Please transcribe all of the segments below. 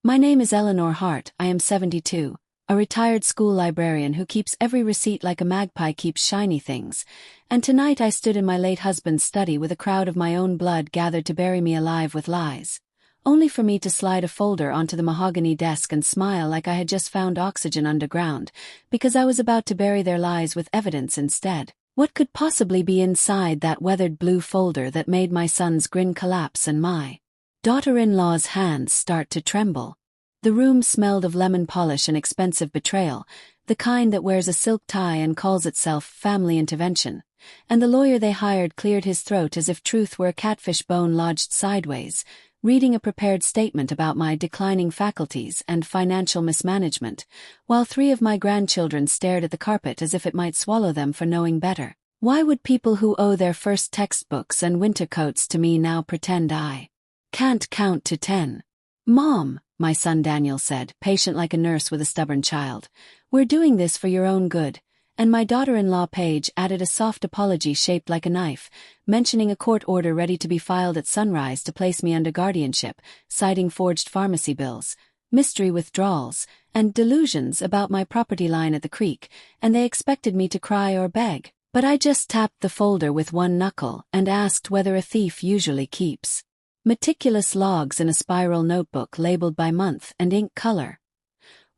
My name is Eleanor Hart. I am 72, a retired school librarian who keeps every receipt like a magpie keeps shiny things, and tonight I stood in my late husband's study with a crowd of my own blood gathered to bury me alive with lies, only for me to slide a folder onto the mahogany desk and smile like I had just found oxygen underground, because I was about to bury their lies with evidence instead. What could possibly be inside that weathered blue folder that made my son's grin collapse and my daughter-in-law's hands start to tremble? The room smelled of lemon polish and expensive betrayal, the kind that wears a silk tie and calls itself family intervention, and the lawyer they hired cleared his throat as if truth were a catfish bone lodged sideways, reading a prepared statement about my declining faculties and financial mismanagement, while 3 of my grandchildren stared at the carpet as if it might swallow them for knowing better. Why would people who owe their first textbooks and winter coats to me now pretend I can't count to 10? "Mom," my son Daniel said, patient like a nurse with a stubborn child, "we're doing this for your own good," and my daughter-in-law Paige added a soft apology shaped like a knife, mentioning a court order ready to be filed at sunrise to place me under guardianship, citing forged pharmacy bills, mystery withdrawals, and delusions about my property line at the creek, and they expected me to cry or beg. But I just tapped the folder with one knuckle and asked whether a thief usually keeps meticulous logs in a spiral notebook labeled by month and ink color.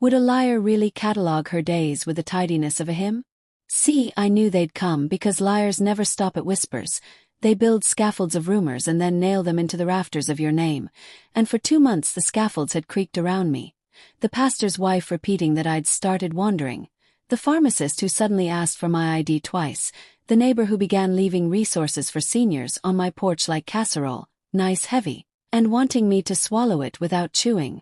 Would a liar really catalog her days with the tidiness of a hymn? See, I knew they'd come because liars never stop at whispers. They build scaffolds of rumors and then nail them into the rafters of your name. And for 2 months the scaffolds had creaked around me. The pastor's wife repeating that I'd started wandering. The pharmacist who suddenly asked for my ID twice. The neighbor who began leaving resources for seniors on my porch like casserole, nice heavy, and wanting me to swallow it without chewing.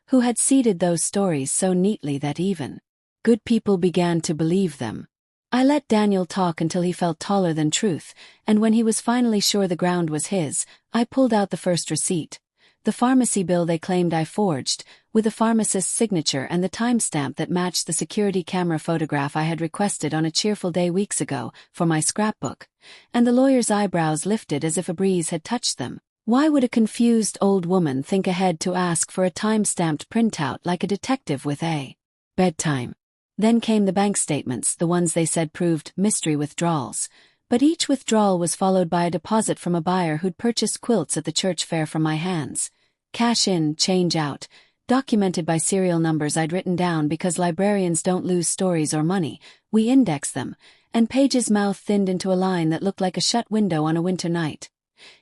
Who had seeded those stories so neatly that even good people began to believe them. I let Daniel talk until he felt taller than truth, and when he was finally sure the ground was his, I pulled out the first receipt. The pharmacy bill they claimed I forged, with the pharmacist's signature and the timestamp that matched the security camera photograph I had requested on a cheerful day weeks ago for my scrapbook, and the lawyer's eyebrows lifted as if a breeze had touched them. Why would a confused old woman think ahead to ask for a time-stamped printout like a detective with a bedtime? Then came the bank statements, the ones they said proved mystery withdrawals. But each withdrawal was followed by a deposit from a buyer who'd purchased quilts at the church fair from my hands. Cash in, change out, documented by serial numbers I'd written down because librarians don't lose stories or money, we index them, and Paige's mouth thinned into a line that looked like a shut window on a winter night.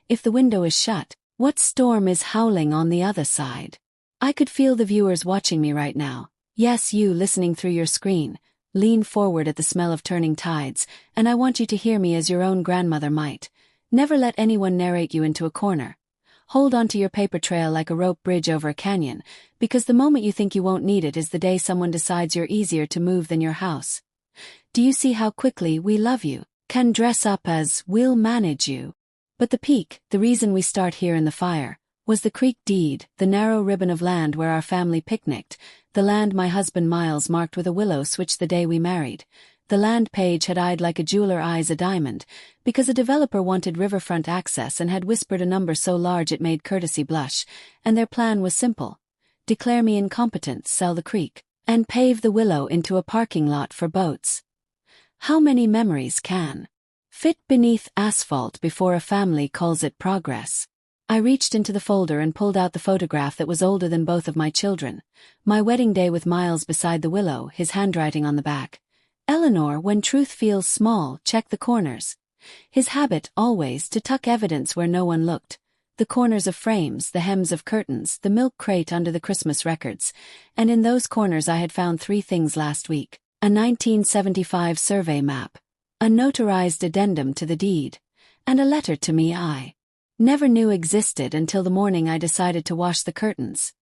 If the window is shut, what storm is howling on the other side? I could feel the viewers watching me right now. Yes, you listening through your screen. Lean forward at the smell of turning tides, and I want you to hear me as your own grandmother might. Never let anyone narrate you into a corner. Hold onto your paper trail like a rope bridge over a canyon, because the moment you think you won't need it is the day someone decides you're easier to move than your house. Do you see how quickly we love you can dress up as we'll manage you? But the peak, the reason we start here in the fire, was the creek deed, the narrow ribbon of land where our family picnicked, the land my husband Miles marked with a willow switch the day we married, the land Paige had eyed like a jeweler eyes a diamond, because a developer wanted riverfront access and had whispered a number so large it made courtesy blush, and their plan was simple. Declare me incompetent, sell the creek, and pave the willow into a parking lot for boats. How many memories can fit beneath asphalt before a family calls it progress? I reached into the folder and pulled out the photograph that was older than both of my children. My wedding day with Miles beside the willow, his handwriting on the back. Eleanor, when truth feels small, check the corners. His habit, always, to tuck evidence where no one looked. The corners of frames, the hems of curtains, the milk crate under the Christmas records. And in those corners I had found 3 things last week. A 1975 survey map. A notarized addendum to the deed. And a letter to me I never knew existed until the morning I decided to wash the curtains.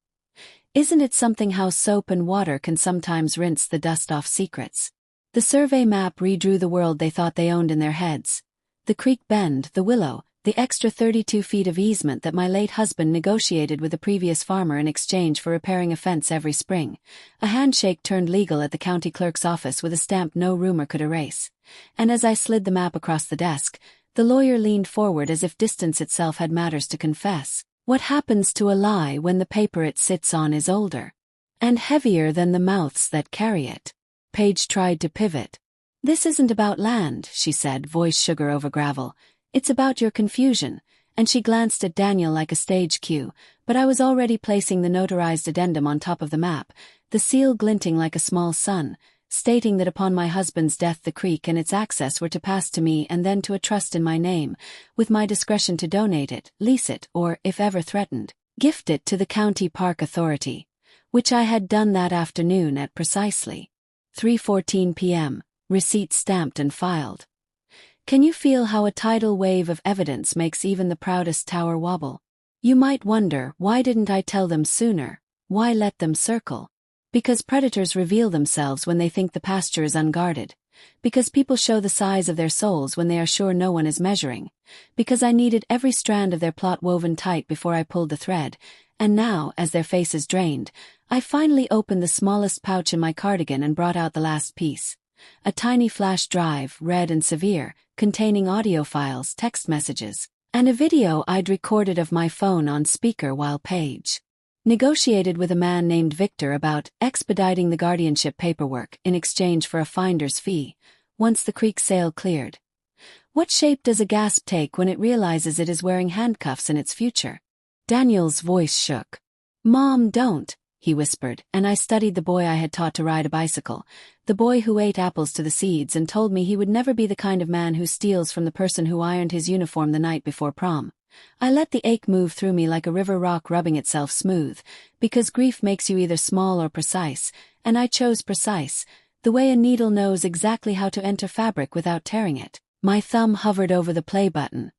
Isn't it something how soap and water can sometimes rinse the dust off secrets? The survey map redrew the world they thought they owned in their heads. The creek bend, the willow, the extra 32 feet of easement that my late husband negotiated with a previous farmer in exchange for repairing a fence every spring. A handshake turned legal at the county clerk's office with a stamp no rumor could erase. And as I slid the map across the desk, the lawyer leaned forward as if distance itself had matters to confess. What happens to a lie when the paper it sits on is older and heavier than the mouths that carry it? Paige tried to pivot. This isn't about land, she said, voice sugar over gravel. It's about your confusion. And she glanced at Daniel like a stage cue, but I was already placing the notarized addendum on top of the map, the seal glinting like a small sun, stating that upon my husband's death the creek and its access were to pass to me and then to a trust in my name, with my discretion to donate it, lease it, or, if ever threatened, gift it to the county park authority, which I had done that afternoon at precisely 3:14 p.m., receipt stamped and filed. Can you feel how a tidal wave of evidence makes even the proudest tower wobble? You might wonder, why didn't I tell them sooner? Why let them circle? Because predators reveal themselves when they think the pasture is unguarded. Because people show the size of their souls when they are sure no one is measuring. Because I needed every strand of their plot woven tight before I pulled the thread, and now, as their faces drained, I finally opened the smallest pouch in my cardigan and brought out the last piece. A tiny flash drive, red and severe, containing audio files, text messages, and a video I'd recorded of my phone on speaker while Paige negotiated with a man named Victor about expediting the guardianship paperwork in exchange for a finder's fee, once the creek sale cleared. What shape does a gasp take when it realizes it is wearing handcuffs in its future? Daniel's voice shook. "Mom, don't," he whispered, and I studied the boy I had taught to ride a bicycle, the boy who ate apples to the seeds and told me he would never be the kind of man who steals from the person who ironed his uniform the night before prom. I let the ache move through me like a river rock rubbing itself smooth, because grief makes you either small or precise, and I chose precise, the way a needle knows exactly how to enter fabric without tearing it. My thumb hovered over the play button.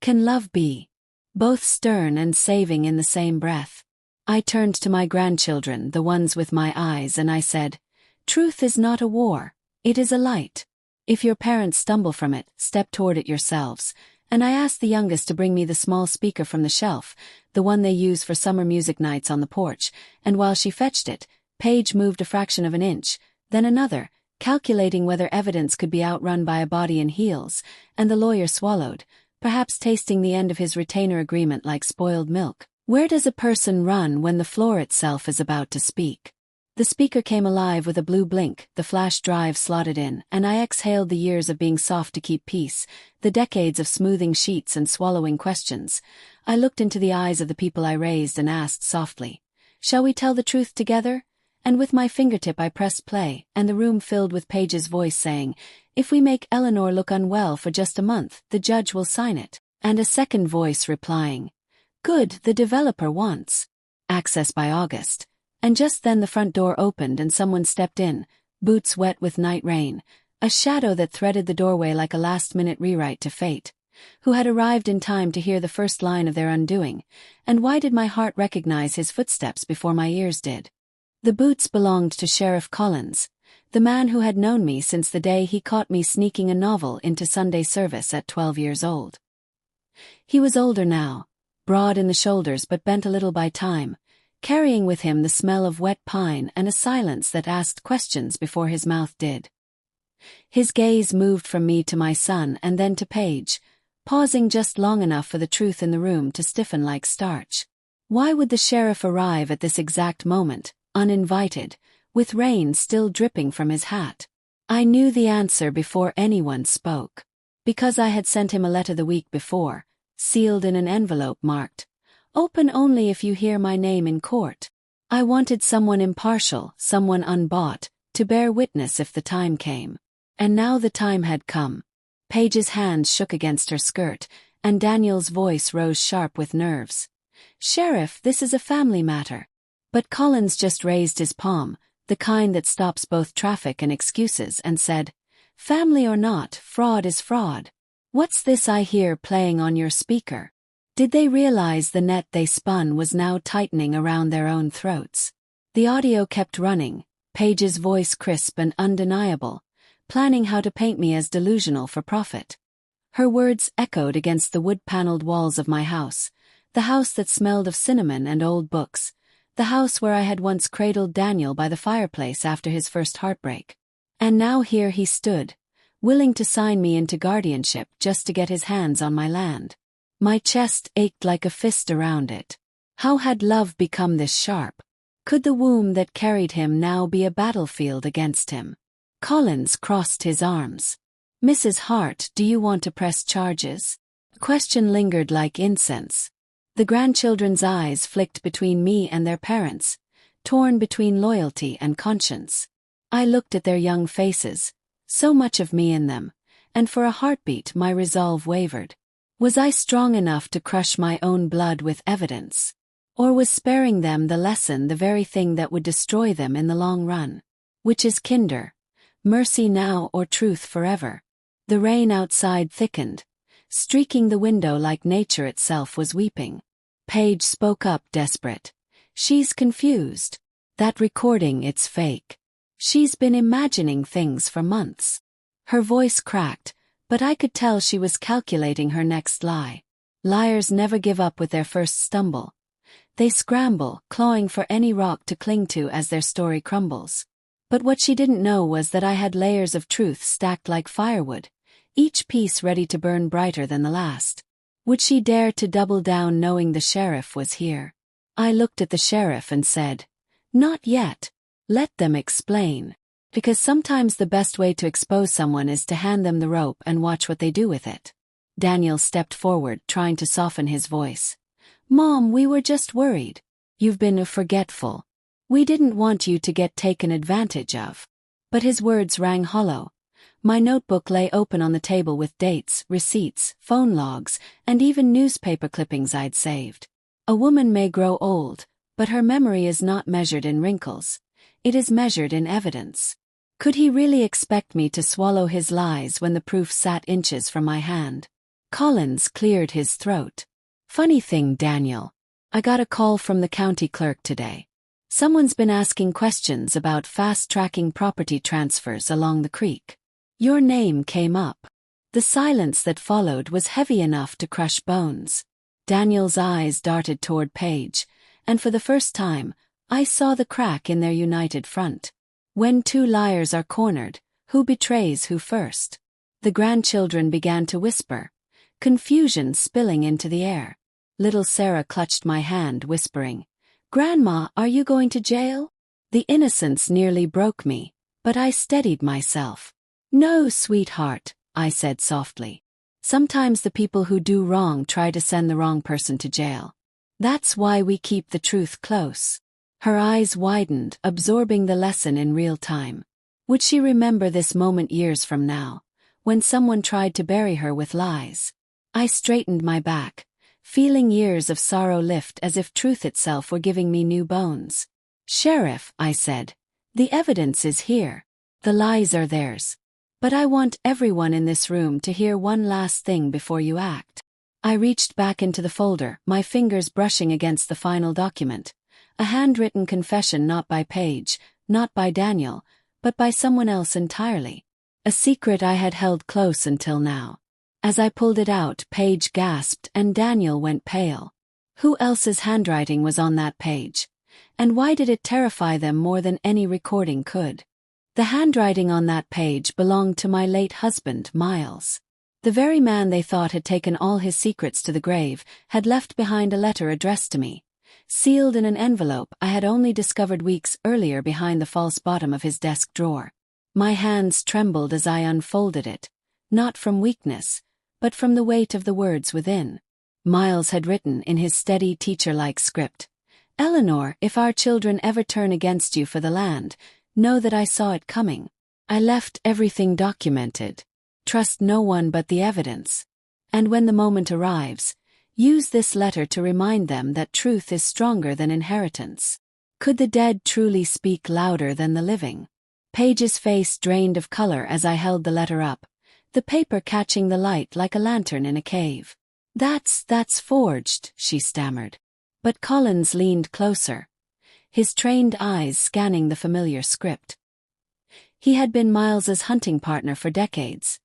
Can love be both stern and saving in the same breath? I turned to my grandchildren, the ones with my eyes, and I said, "Truth is not a war, it is a light. If your parents stumble from it, step toward it yourselves." And I asked the youngest to bring me the small speaker from the shelf, the one they use for summer music nights on the porch, and while she fetched it, Paige moved a fraction of an inch, then another, calculating whether evidence could be outrun by a body in heels, and the lawyer swallowed, perhaps tasting the end of his retainer agreement like spoiled milk. Where does a person run when the floor itself is about to speak? The speaker came alive with a blue blink, the flash drive slotted in, and I exhaled the years of being soft to keep peace, the decades of smoothing sheets and swallowing questions. I looked into the eyes of the people I raised and asked softly, "Shall we tell the truth together?" And with my fingertip I pressed play, and the room filled with Paige's voice saying, "If we make Eleanor look unwell for just a month, the judge will sign it." And a second voice replying, "Good, the developer wants access by August." And just then the front door opened and someone stepped in, boots wet with night rain, a shadow that threaded the doorway like a last-minute rewrite to fate, who had arrived in time to hear the first line of their undoing. And why did my heart recognize his footsteps before my ears did? The boots belonged to Sheriff Collins, the man who had known me since the day he caught me sneaking a novel into Sunday service at 12 years old. He was older now, broad in the shoulders but bent a little by time, carrying with him the smell of wet pine and a silence that asked questions before his mouth did. His gaze moved from me to my son and then to Paige, pausing just long enough for the truth in the room to stiffen like starch. Why would the sheriff arrive at this exact moment, uninvited, with rain still dripping from his hat? I knew the answer before anyone spoke. Because I had sent him a letter the week before, sealed in an envelope marked, "Open only if you hear my name in court." I wanted someone impartial, someone unbought, to bear witness if the time came. And now the time had come. Paige's hands shook against her skirt, and Daniel's voice rose sharp with nerves. "Sheriff, this is a family matter." But Collins just raised his palm, the kind that stops both traffic and excuses, and said, "Family or not, fraud is fraud. What's this I hear playing on your speaker?" Did they realize the net they spun was now tightening around their own throats? The audio kept running, Paige's voice crisp and undeniable, planning how to paint me as delusional for profit. Her words echoed against the wood-paneled walls of my house, the house that smelled of cinnamon and old books, the house where I had once cradled Daniel by the fireplace after his first heartbreak. And now here he stood, willing to sign me into guardianship just to get his hands on my land. My chest ached like a fist around it. How had love become this sharp? Could the womb that carried him now be a battlefield against him? Collins crossed his arms. Mrs. Hart, do you want to press charges? The question lingered like incense. The grandchildren's eyes flicked between me and their parents, torn between loyalty and conscience. I looked at their young faces, so much of me in them, and for a heartbeat my resolve wavered. Was I strong enough to crush my own blood with evidence? Or was sparing them the lesson the very thing that would destroy them in the long run? Which is kinder, mercy now or truth forever? The rain outside thickened, streaking the window like nature itself was weeping. Paige spoke up, desperate. She's confused. That recording, it's fake. She's been imagining things for months. Her voice cracked, but I could tell she was calculating her next lie. Liars never give up with their first stumble. They scramble, clawing for any rock to cling to as their story crumbles. But what she didn't know was that I had layers of truth stacked like firewood, each piece ready to burn brighter than the last. Would she dare to double down knowing the sheriff was here? I looked at the sheriff and said, "Not yet. Let them explain." Because sometimes the best way to expose someone is to hand them the rope and watch what they do with it. Daniel stepped forward, trying to soften his voice. "Mom, we were just worried. You've been forgetful. We didn't want you to get taken advantage of." But his words rang hollow. My notebook lay open on the table with dates, receipts, phone logs, and even newspaper clippings I'd saved. A woman may grow old, but her memory is not measured in wrinkles. It is measured in evidence. Could he really expect me to swallow his lies when the proof sat inches from my hand? Collins cleared his throat. "Funny thing, Daniel. I got a call from the county clerk today. Someone's been asking questions about fast-tracking property transfers along the creek. Your name came up." The silence that followed was heavy enough to crush bones. Daniel's eyes darted toward Paige, and for the first time, I saw the crack in their united front. When two liars are cornered, who betrays who first? The grandchildren began to whisper, confusion spilling into the air. Little Sarah clutched my hand, whispering, "Grandma, are you going to jail?" The innocence nearly broke me, but I steadied myself. "No, sweetheart," I said softly. "Sometimes the people who do wrong try to send the wrong person to jail. That's why we keep the truth close." Her eyes widened, absorbing the lesson in real time. Would she remember this moment years from now, when someone tried to bury her with lies? I straightened my back, feeling years of sorrow lift as if truth itself were giving me new bones. "Sheriff," I said, "the evidence is here. The lies are theirs. But I want everyone in this room to hear one last thing before you act." I reached back into the folder, my fingers brushing against the final document. A handwritten confession, not by Paige, not by Daniel, but by someone else entirely. A secret I had held close until now. As I pulled it out, Paige gasped and Daniel went pale. Who else's handwriting was on that page? And why did it terrify them more than any recording could? The handwriting on that page belonged to my late husband, Miles. The very man they thought had taken all his secrets to the grave had left behind a letter addressed to me, sealed in an envelope I had only discovered weeks earlier behind the false bottom of his desk drawer. My hands trembled as I unfolded it, not from weakness, but from the weight of the words within. Miles had written in his steady teacher-like script, "Eleanor, if our children ever turn against you for the land, know that I saw it coming. I left everything documented. Trust no one but the evidence. And when the moment arrives, use this letter to remind them that truth is stronger than inheritance." Could the dead truly speak louder than the living? Paige's face drained of color as I held the letter up, the paper catching the light like a lantern in a cave. That's forged," she stammered. But Collins leaned closer, his trained eyes scanning the familiar script. He had been Miles's hunting partner for decades.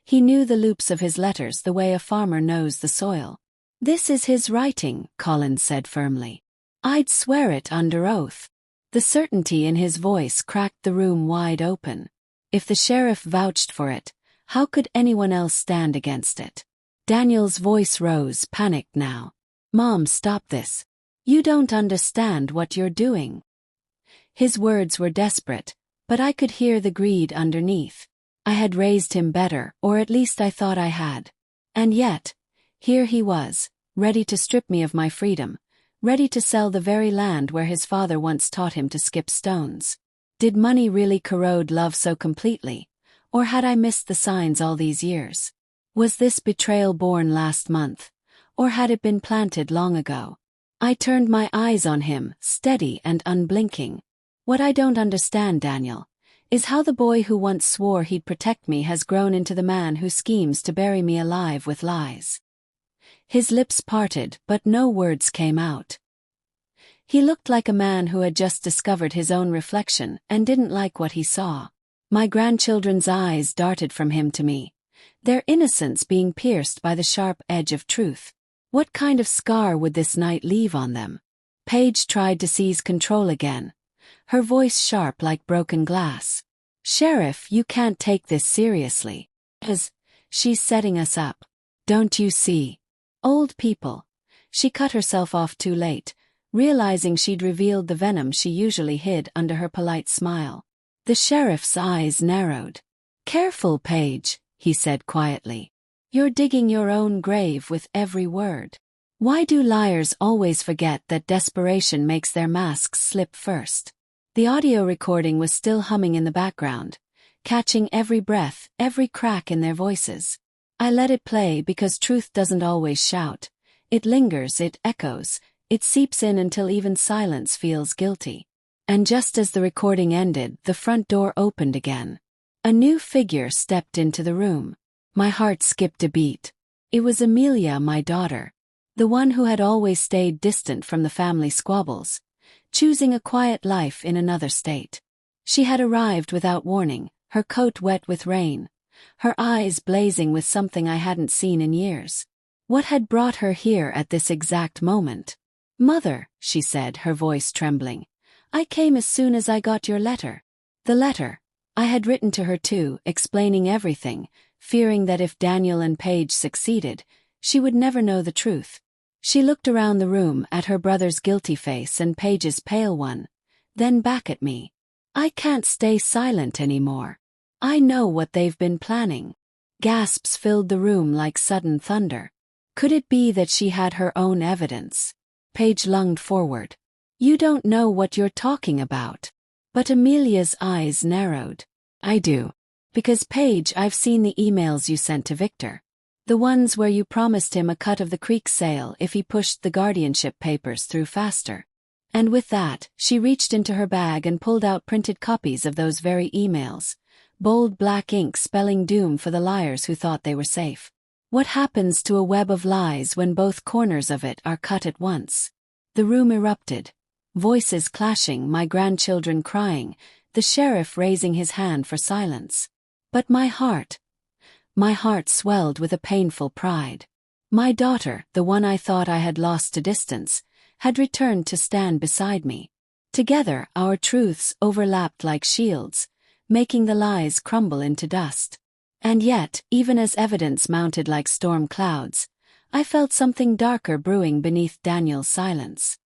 He knew the loops of his letters the way a farmer knows the soil. "This is his writing," Collins said firmly. "I'd swear it under oath." The certainty in his voice cracked the room wide open. If the sheriff vouched for it, how could anyone else stand against it? Daniel's voice rose, panicked now. "Mom, stop this. You don't understand what you're doing." His words were desperate, but I could hear the greed underneath. I had raised him better, or at least I thought I had. And yet, here he was, ready to strip me of my freedom, ready to sell the very land where his father once taught him to skip stones. Did money really corrode love so completely, or had I missed the signs all these years? Was this betrayal born last month, or had it been planted long ago? I turned my eyes on him, steady and unblinking. "What I don't understand, Daniel, is how the boy who once swore he'd protect me has grown into the man who schemes to bury me alive with lies." His lips parted, but no words came out. He looked like a man who had just discovered his own reflection and didn't like what he saw. My grandchildren's eyes darted from him to me, their innocence being pierced by the sharp edge of truth. What kind of scar would this night leave on them? Paige tried to seize control again, her voice sharp like broken glass. "Sheriff, you can't take this seriously. She's setting us up. Don't you see? Old people." She cut herself off too late, realizing she'd revealed the venom she usually hid under her polite smile. The sheriff's eyes narrowed. "Careful, Paige," he said quietly. "You're digging your own grave with every word. Why do liars always forget that desperation makes their masks slip first?" The audio recording was still humming in the background, catching every breath, every crack in their voices. I let it play because truth doesn't always shout. It lingers, it echoes, it seeps in until even silence feels guilty. And just as the recording ended, the front door opened again. A new figure stepped into the room. My heart skipped a beat. It was Amelia, my daughter, the one who had always stayed distant from the family squabbles, choosing a quiet life in another state. She had arrived without warning, her coat wet with rain, her eyes blazing with something I hadn't seen in years. What had brought her here at this exact moment? "Mother," she said, her voice trembling, "I came as soon as I got your letter." The letter. I had written to her too, explaining everything, fearing that if Daniel and Paige succeeded, she would never know the truth. She looked around the room at her brother's guilty face and Paige's pale one, then back at me. "I can't stay silent anymore. I know what they've been planning." Gasps filled the room like sudden thunder. Could it be that she had her own evidence? Paige lunged forward. "You don't know what you're talking about." But Amelia's eyes narrowed. "I do. Because Paige, I've seen the emails you sent to Victor. The ones where you promised him a cut of the creek sale if he pushed the guardianship papers through faster." And with that, she reached into her bag and pulled out printed copies of those very emails, bold black ink spelling doom for the liars who thought they were safe. What happens to a web of lies when both corners of it are cut at once? The room erupted. Voices clashing, my grandchildren crying, the sheriff raising his hand for silence. But my heart swelled with a painful pride. My daughter, the one I thought I had lost to distance, had returned to stand beside me. Together, our truths overlapped like shields, making the lies crumble into dust. And yet, even as evidence mounted like storm clouds, I felt something darker brewing beneath Daniel's silence.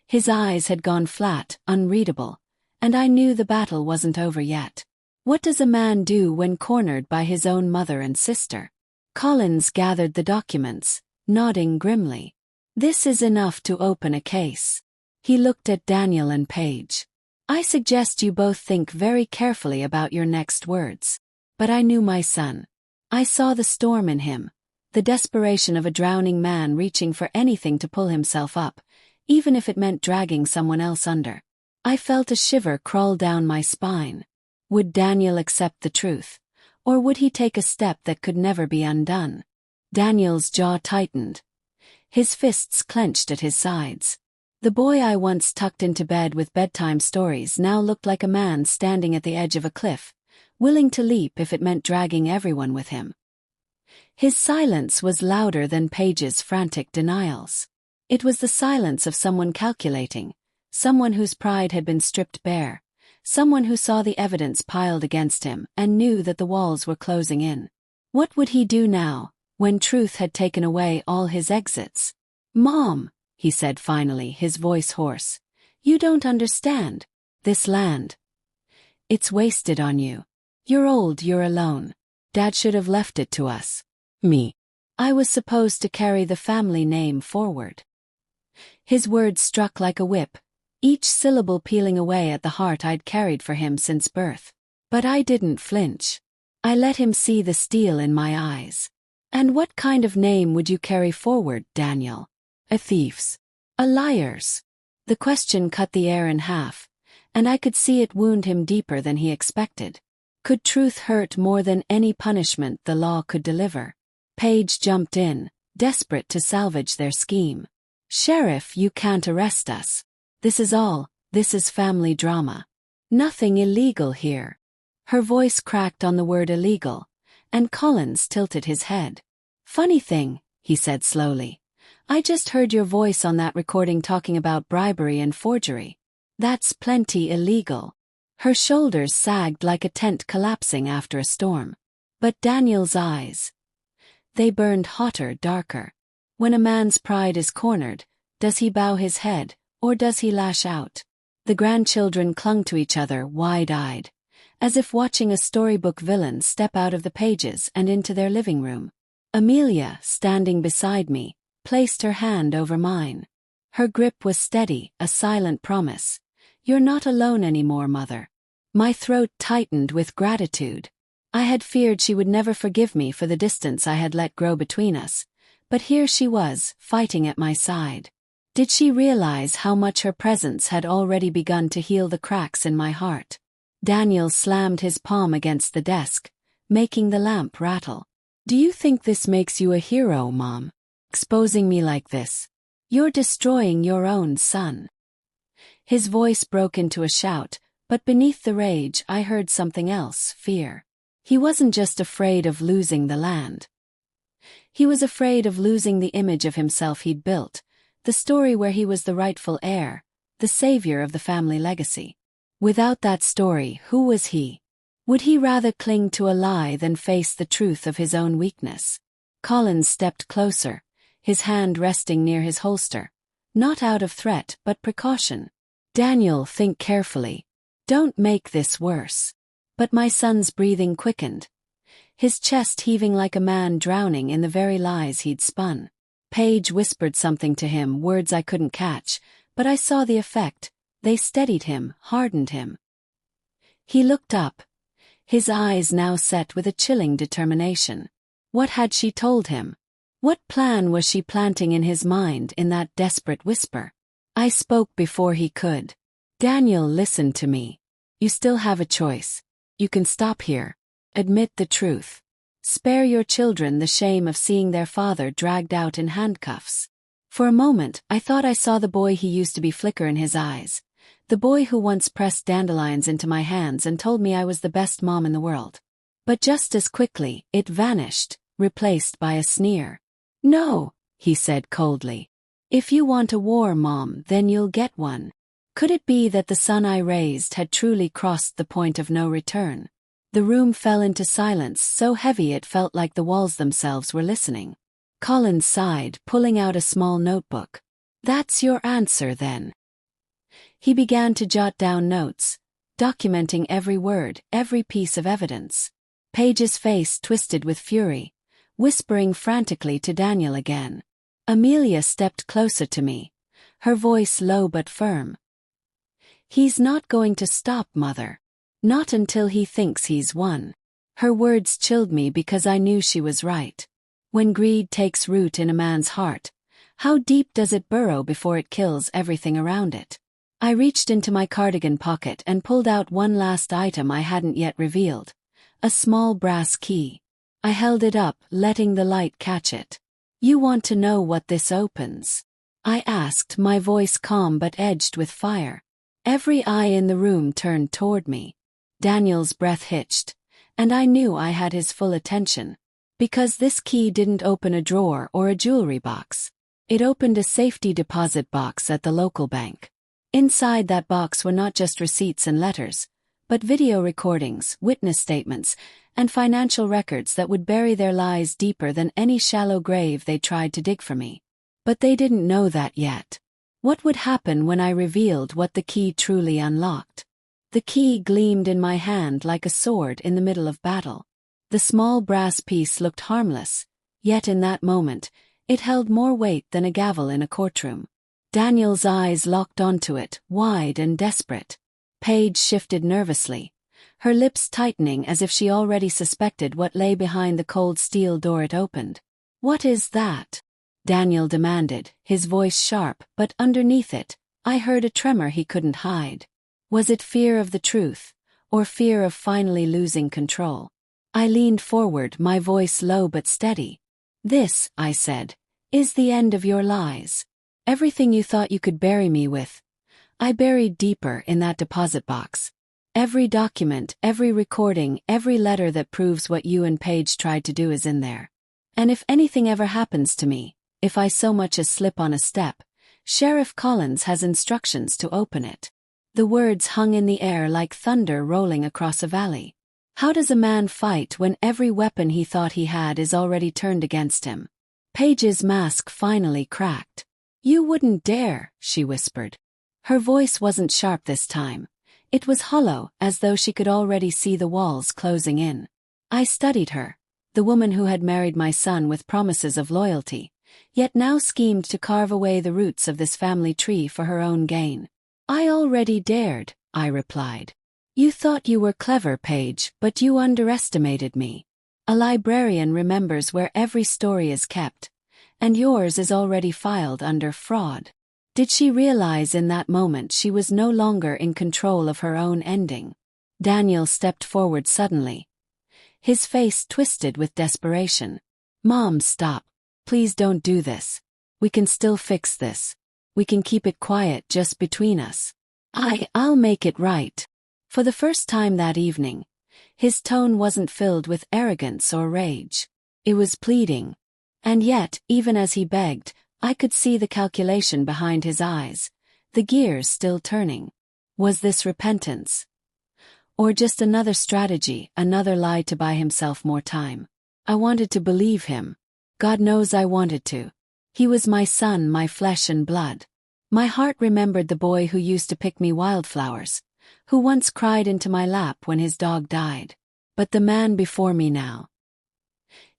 His eyes had gone flat, unreadable, and I knew the battle wasn't over yet. What does a man do when cornered by his own mother and sister? Collins gathered the documents, nodding grimly. "This is enough to open a case." He looked at Daniel and Paige. "I suggest you both think very carefully about your next words." But I knew my son. I saw the storm in him, the desperation of a drowning man reaching for anything to pull himself up, even if it meant dragging someone else under. I felt a shiver crawl down my spine. Would Daniel accept the truth, or would he take a step that could never be undone? Daniel's jaw tightened. His fists clenched at his sides. The boy I once tucked into bed with bedtime stories now looked like a man standing at the edge of a cliff, willing to leap if it meant dragging everyone with him. His silence was louder than Paige's frantic denials. It was the silence of someone calculating, someone whose pride had been stripped bare, someone who saw the evidence piled against him and knew that the walls were closing in. What would he do now, when truth had taken away all his exits. "Mom," he said finally, his voice hoarse, "you don't understand. This land. It's wasted on you. You're old, you're alone. Dad should have left it to us. Me. I was supposed to carry the family name forward." His words struck like a whip, each syllable peeling away at the heart I'd carried for him since birth. But I didn't flinch. I let him see the steel in my eyes. "And what kind of name would you carry forward, Daniel? A thief's? A liar's?" The question cut the air in half, and I could see it wound him deeper than he expected. Could truth hurt more than any punishment the law could deliver? Paige jumped in, desperate to salvage their scheme. "Sheriff, you can't arrest us. This is family drama. Nothing illegal here." Her voice cracked on the word illegal, and Collins tilted his head. "Funny thing," he said slowly. "I just heard your voice on that recording talking about bribery and forgery. That's plenty illegal." Her shoulders sagged like a tent collapsing after a storm. But Daniel's eyes, they burned hotter, darker. When a man's pride is cornered, does he bow his head, or does he lash out? The grandchildren clung to each other, wide-eyed, as if watching a storybook villain step out of the pages and into their living room. Amelia, standing beside me, placed her hand over mine. Her grip was steady, a silent promise. "You're not alone anymore, Mother." My throat tightened with gratitude. I had feared she would never forgive me for the distance I had let grow between us, but here she was, fighting at my side. Did she realize how much her presence had already begun to heal the cracks in my heart? Daniel slammed his palm against the desk, making the lamp rattle. "Do you think this makes you a hero, Mom? Exposing me like this? You're destroying your own son." His voice broke into a shout, but beneath the rage I heard something else, fear. He wasn't just afraid of losing the land. He was afraid of losing the image of himself he'd built, the story where he was the rightful heir, the savior of the family legacy. Without that story, who was he? Would he rather cling to a lie than face the truth of his own weakness? Collins stepped closer, his hand resting near his holster, not out of threat but precaution. "Daniel, think carefully. Don't make this worse." But my son's breathing quickened, his chest heaving like a man drowning in the very lies he'd spun. Paige whispered something to him, words I couldn't catch, but I saw the effect. They steadied him, hardened him. He looked up, his eyes now set with a chilling determination. What had she told him? What plan was she planting in his mind in that desperate whisper? I spoke before he could. "Daniel, listen to me. You still have a choice. You can stop here. Admit the truth. Spare your children the shame of seeing their father dragged out in handcuffs." For a moment, I thought I saw the boy he used to be flicker in his eyes. The boy who once pressed dandelions into my hands and told me I was the best mom in the world. But just as quickly, it vanished, replaced by a sneer. "No," he said coldly. "If you want a war, Mom, then you'll get one." Could it be that the son I raised had truly crossed the point of no return? The room fell into silence, so heavy it felt like the walls themselves were listening. Collins sighed, pulling out a small notebook. "That's your answer, then." He began to jot down notes, documenting every word, every piece of evidence. Paige's face twisted with fury, whispering frantically to Daniel again. Amelia stepped closer to me, her voice low but firm. "He's not going to stop, Mother. Not until he thinks he's won." Her words chilled me because I knew she was right. When greed takes root in a man's heart, how deep does it burrow before it kills everything around it? I reached into my cardigan pocket and pulled out one last item I hadn't yet revealed, a small brass key. I held it up, letting the light catch it. "You want to know what this opens?" I asked, my voice calm but edged with fire. Every eye in the room turned toward me. Daniel's breath hitched, and I knew I had his full attention. Because this key didn't open a drawer or a jewelry box. It opened a safety deposit box at the local bank. Inside that box were not just receipts and letters, but video recordings, witness statements, and financial records that would bury their lies deeper than any shallow grave they tried to dig for me. But they didn't know that yet. What would happen when I revealed what the key truly unlocked? The key gleamed in my hand like a sword in the middle of battle. The small brass piece looked harmless, yet in that moment, it held more weight than a gavel in a courtroom. Daniel's eyes locked onto it, wide and desperate. Paige shifted nervously, her lips tightening as if she already suspected what lay behind the cold steel door it opened. "What is that?" Daniel demanded, his voice sharp, but underneath it, I heard a tremor he couldn't hide. Was it fear of the truth, or fear of finally losing control? I leaned forward, my voice low but steady. "This," I said, "is the end of your lies. Everything you thought you could bury me with, I buried deeper in that deposit box. Every document, every recording, every letter that proves what you and Paige tried to do is in there. And if anything ever happens to me, if I so much as slip on a step, Sheriff Collins has instructions to open it." The words hung in the air like thunder rolling across a valley. How does a man fight when every weapon he thought he had is already turned against him? Paige's mask finally cracked. "You wouldn't dare," she whispered. Her voice wasn't sharp this time. It was hollow, as though she could already see the walls closing in. I studied her, the woman who had married my son with promises of loyalty, yet now schemed to carve away the roots of this family tree for her own gain. "I already dared," I replied. "You thought you were clever, Paige, but you underestimated me. A librarian remembers where every story is kept, and yours is already filed under fraud." Did she realize in that moment she was no longer in control of her own ending? Daniel stepped forward suddenly, his face twisted with desperation. "Mom, stop. Please don't do this. We can still fix this. We can keep it quiet just between us. I'll make it right." For the first time that evening, his tone wasn't filled with arrogance or rage. It was pleading. And yet, even as he begged, I could see the calculation behind his eyes, the gears still turning. Was this repentance? Or just another strategy, another lie to buy himself more time? I wanted to believe him. God knows I wanted to. He was my son, my flesh and blood. My heart remembered the boy who used to pick me wildflowers, who once cried into my lap when his dog died. But the man before me now.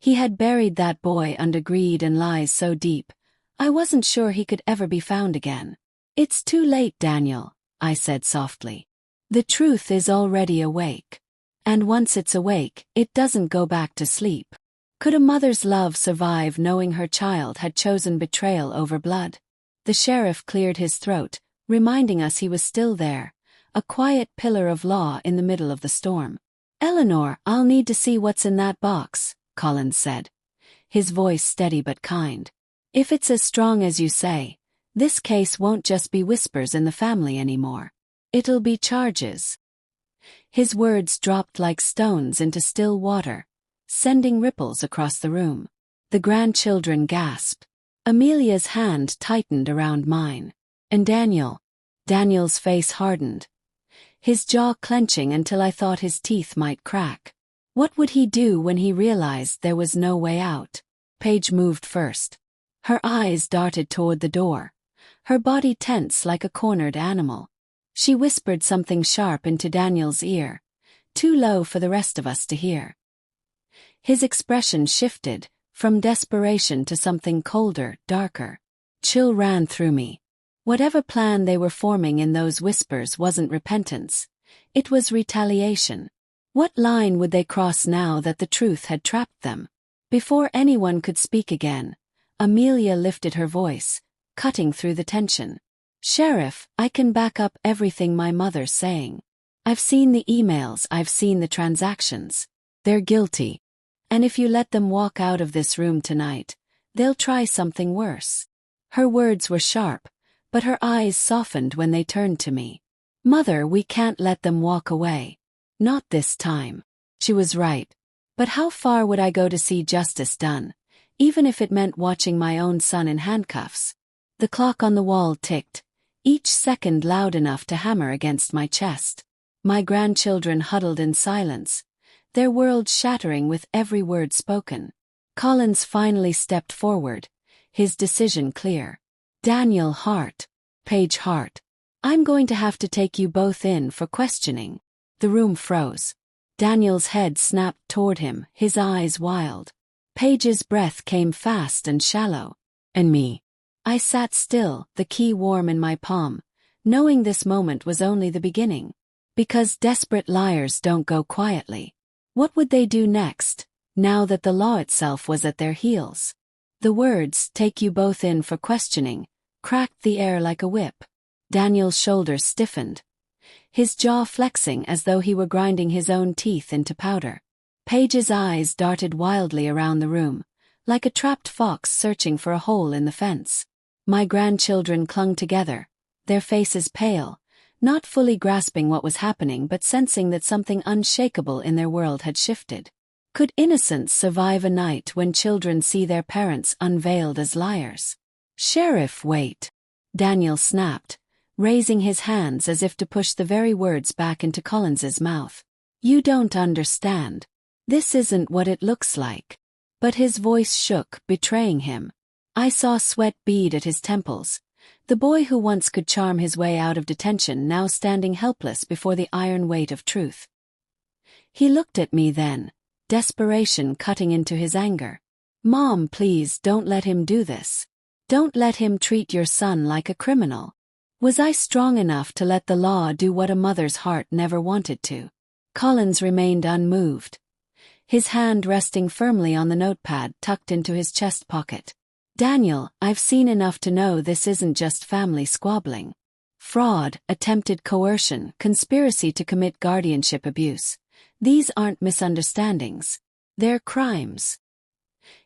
He had buried that boy under greed and lies so deep, I wasn't sure he could ever be found again. "It's too late, Daniel," I said softly. "The truth is already awake. And once it's awake, it doesn't go back to sleep." Could a mother's love survive knowing her child had chosen betrayal over blood? The sheriff cleared his throat, reminding us he was still there, a quiet pillar of law in the middle of the storm. "Eleanor, I'll need to see what's in that box," Collins said, his voice steady but kind. "If it's as strong as you say, this case won't just be whispers in the family anymore. It'll be charges." His words dropped like stones into still water, sending ripples across the room. The grandchildren gasped. Amelia's hand tightened around mine. And Daniel's face hardened, his jaw clenching until I thought his teeth might crack. What would he do when he realized there was no way out? Paige moved first. Her eyes darted toward the door, her body tense like a cornered animal. She whispered something sharp into Daniel's ear, too low for the rest of us to hear. His expression shifted, from desperation to something colder, darker. Chill ran through me. Whatever plan they were forming in those whispers wasn't repentance. It was retaliation. What line would they cross now that the truth had trapped them? Before anyone could speak again, Amelia lifted her voice, cutting through the tension. "Sheriff, I can back up everything my mother's saying. I've seen the emails, I've seen the transactions. They're guilty. And if you let them walk out of this room tonight, they'll try something worse." Her words were sharp, but her eyes softened when they turned to me. "Mother, we can't let them walk away. Not this time." She was right. But how far would I go to see justice done, even if it meant watching my own son in handcuffs? The clock on the wall ticked, each second loud enough to hammer against my chest. My grandchildren huddled in silence, their world shattering with every word spoken. Collins finally stepped forward, his decision clear. Daniel Hart, Paige Hart, I'm going to have to take you both in for questioning. The room froze. Daniel's head snapped toward him, his eyes wild. Paige's breath came fast and shallow. And me. I sat still, the key warm in my palm, knowing this moment was only the beginning. Because desperate liars don't go quietly. What would they do next, now that the law itself was at their heels? The words, "take you both in for questioning," cracked the air like a whip. Daniel's shoulders stiffened, his jaw flexing as though he were grinding his own teeth into powder. Paige's eyes darted wildly around the room, like a trapped fox searching for a hole in the fence. My grandchildren clung together, their faces pale, not fully grasping what was happening but sensing that something unshakable in their world had shifted. Could innocence survive a night when children see their parents unveiled as liars? "Sheriff, wait," Daniel snapped, raising his hands as if to push the very words back into Collins's mouth. "You don't understand. This isn't what it looks like." But his voice shook, betraying him. I saw sweat bead at his temples. The boy who once could charm his way out of detention now standing helpless before the iron weight of truth. He looked at me then, desperation cutting into his anger. "Mom, please don't let him do this. Don't let him treat your son like a criminal." Was I strong enough to let the law do what a mother's heart never wanted to? Collins remained unmoved, his hand resting firmly on the notepad tucked into his chest pocket. "Daniel, I've seen enough to know this isn't just family squabbling. Fraud, attempted coercion, conspiracy to commit guardianship abuse. These aren't misunderstandings. They're crimes."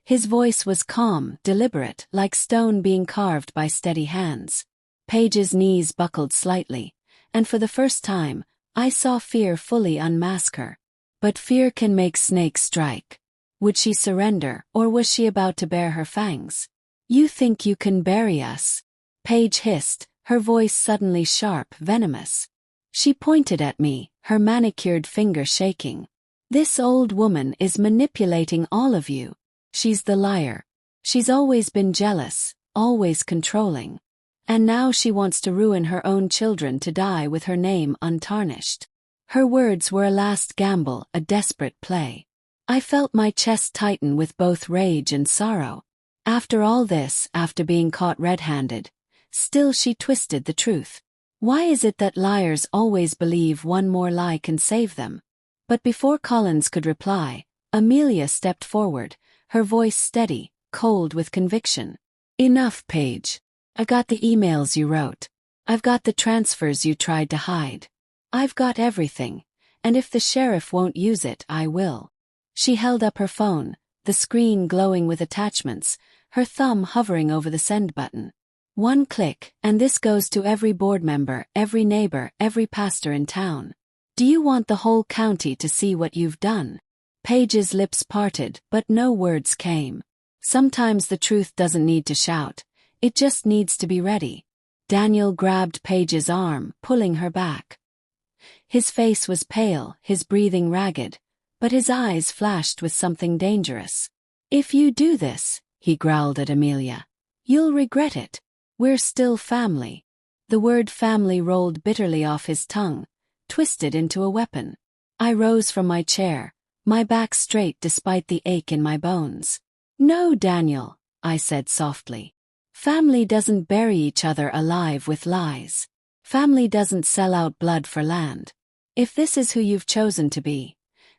His voice was calm, deliberate, like stone being carved by steady hands. Paige's knees buckled slightly, and for the first time, I saw fear fully unmask her. But fear can make snakes strike. Would she surrender, or was she about to bare her fangs? "You think you can bury us?" Paige hissed, her voice suddenly sharp, venomous. She pointed at me, her manicured finger shaking. "This old woman is manipulating all of you. She's the liar. She's always been jealous, always controlling. And now she wants to ruin her own children to die with her name untarnished." Her words were a last gamble, a desperate play. I felt my chest tighten with both rage and sorrow. After all this, after being caught red-handed, still she twisted the truth. Why is it that liars always believe one more lie can save them? But before Collins could reply, Amelia stepped forward, her voice steady, cold with conviction. "Enough, Paige. I got the emails you wrote. I've got the transfers you tried to hide. I've got everything, and if the sheriff won't use it, I will." She held up her phone, the screen glowing with attachments, her thumb hovering over the send button. "One click, and this goes to every board member, every neighbor, every pastor in town. Do you want the whole county to see what you've done?" Paige's lips parted, but no words came. Sometimes the truth doesn't need to shout. It just needs to be ready. Daniel grabbed Paige's arm, pulling her back. His face was pale, his breathing ragged, but his eyes flashed with something dangerous. "If you do this," he growled at Amelia, "you'll regret it. We're still family." The word family rolled bitterly off his tongue, twisted into a weapon. I rose from my chair, my back straight despite the ache in my bones. "No, Daniel," I said softly. "Family doesn't bury each other alive with lies. Family doesn't sell out blood for land. If this is who you've chosen to be,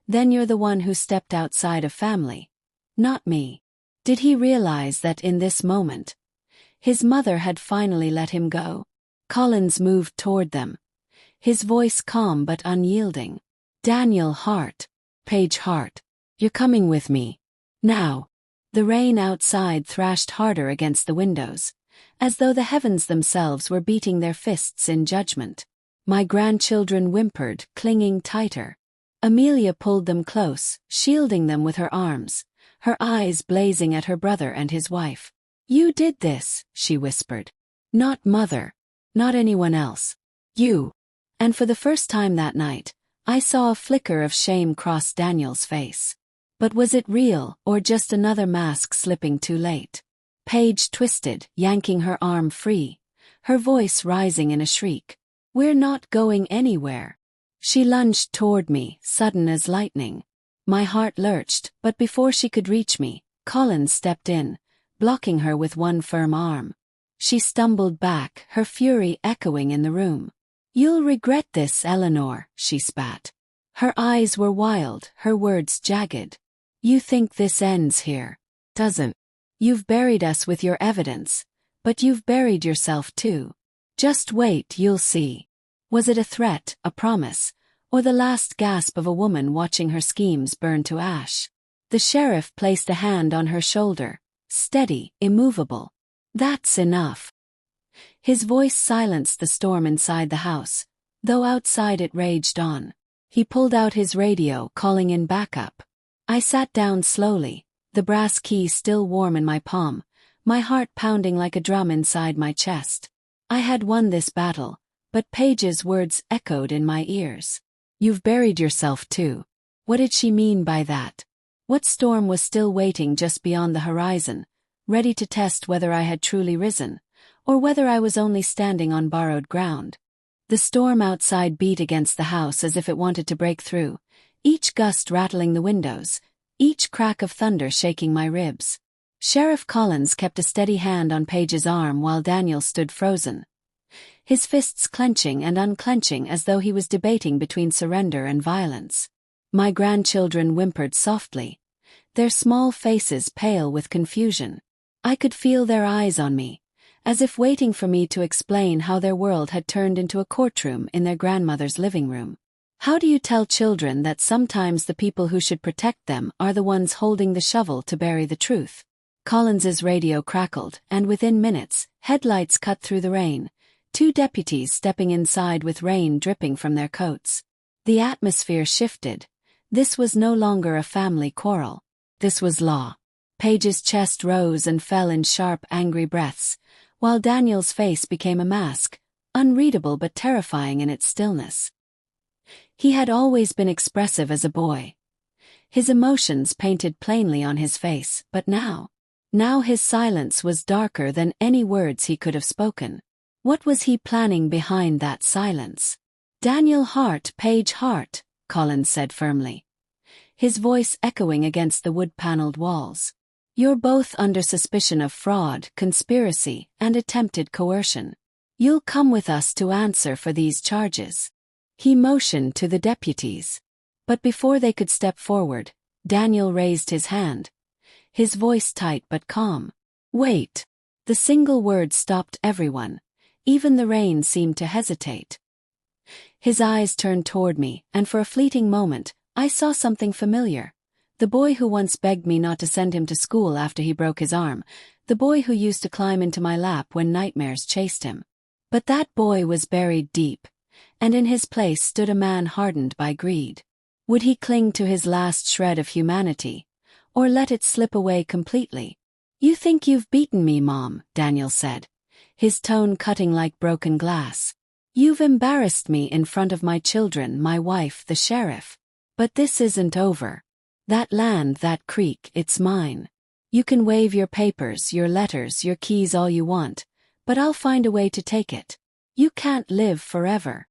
then you're the one who stepped outside of family, not me." Did he realize that in this moment, his mother had finally let him go? Collins moved toward them, his voice calm but unyielding. "Daniel Hart, Paige Hart, you're coming with me. Now." The rain outside thrashed harder against the windows, as though the heavens themselves were beating their fists in judgment. My grandchildren whimpered, clinging tighter. Amelia pulled them close, shielding them with her arms, her eyes blazing at her brother and his wife. "You did this," she whispered. "Not Mother. Not anyone else. You." And for the first time that night, I saw a flicker of shame cross Daniel's face. But was it real, or just another mask slipping too late? Paige twisted, yanking her arm free, her voice rising in a shriek. "We're not going anywhere." She lunged toward me, sudden as lightning. My heart lurched, but before she could reach me, Collins stepped in, blocking her with one firm arm. She stumbled back, her fury echoing in the room. "You'll regret this, Eleanor," she spat. Her eyes were wild, her words jagged. "You think this ends here. Doesn't. You've buried us with your evidence, but you've buried yourself too. Just wait, you'll see." Was it a threat, a promise, or the last gasp of a woman watching her schemes burn to ash? The sheriff placed a hand on her shoulder, steady, immovable. "That's enough." His voice silenced the storm inside the house, though outside it raged on. He pulled out his radio, calling in backup. I sat down slowly, the brass key still warm in my palm, my heart pounding like a drum inside my chest. I had won this battle, but Paige's words echoed in my ears. "You've buried yourself too." What did she mean by that? What storm was still waiting just beyond the horizon, ready to test whether I had truly risen, or whether I was only standing on borrowed ground? The storm outside beat against the house as if it wanted to break through, each gust rattling the windows, each crack of thunder shaking my ribs. Sheriff Collins kept a steady hand on Paige's arm while Daniel stood frozen, his fists clenching and unclenching as though he was debating between surrender and violence. My grandchildren whimpered softly, their small faces pale with confusion. I could feel their eyes on me, as if waiting for me to explain how their world had turned into a courtroom in their grandmother's living room. How do you tell children that sometimes the people who should protect them are the ones holding the shovel to bury the truth? Collins's radio crackled, and within minutes, headlights cut through the rain, two deputies stepping inside with rain dripping from their coats. The atmosphere shifted. This was no longer a family quarrel. This was law. Paige's chest rose and fell in sharp, angry breaths, while Daniel's face became a mask, unreadable but terrifying in its stillness. He had always been expressive as a boy. His emotions painted plainly on his face, but now his silence was darker than any words he could have spoken. What was he planning behind that silence? "Daniel Hart, Paige Hart," Collins said firmly, his voice echoing against the wood-paneled walls. "You're both under suspicion of fraud, conspiracy, and attempted coercion. You'll come with us to answer for these charges." He motioned to the deputies. But before they could step forward, Daniel raised his hand, his voice tight but calm. "Wait." The single word stopped everyone. Even the rain seemed to hesitate. His eyes turned toward me, and for a fleeting moment, I saw something familiar. The boy who once begged me not to send him to school after he broke his arm, the boy who used to climb into my lap when nightmares chased him. But that boy was buried deep, and in his place stood a man hardened by greed. Would he cling to his last shred of humanity, or let it slip away completely? "You think you've beaten me, Mom," Daniel said, his tone cutting like broken glass. "You've embarrassed me in front of my children, my wife, the sheriff. But this isn't over. That land, that creek, it's mine. You can wave your papers, your letters, your keys all you want, but I'll find a way to take it. You can't live forever."